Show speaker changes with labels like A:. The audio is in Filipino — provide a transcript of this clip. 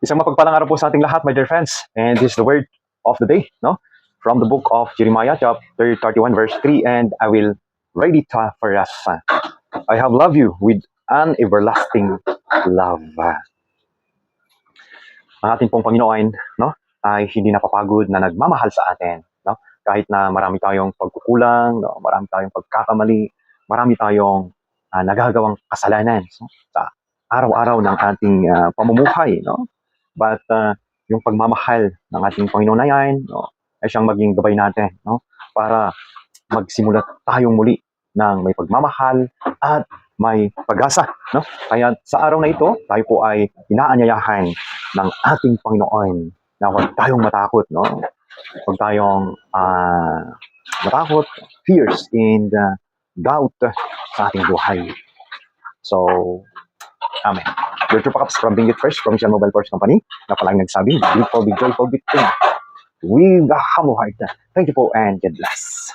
A: Isang mapagpalang araw po sa ating lahat, my dear friends. And this is the word of the day, no? From the book of Jeremiah, chapter 31, verse 3. And I will read it for us. I have loved you with an everlasting love. Ang ating pong Panginoon, no? Ay hindi napapagod na nagmamahal sa atin, no? Kahit na marami tayong pagkukulang, no? Marami tayong pagkakamali, marami tayong nagagawang kasalanan, so, sa araw-araw ng ating pamumuhay, no? But yung pagmamahal ng ating Panginoon na yan, no, ay siyang maging gabay natin, no, para magsimulat tayong muli ng may pagmamahal at may pag-asa. No? Kaya sa araw na ito, tayo po ay inaanyayahan ng ating Panginoon na huwag tayong matakot. No? Huwag tayong matakot, fears, and doubt sa ating buhay. So, Amen. Your true backups from Bingit Fresh, Provincial Mobile Force Company, na palaging nagsabing, big joyful, big thing with a humble heart. Thank you po and God bless.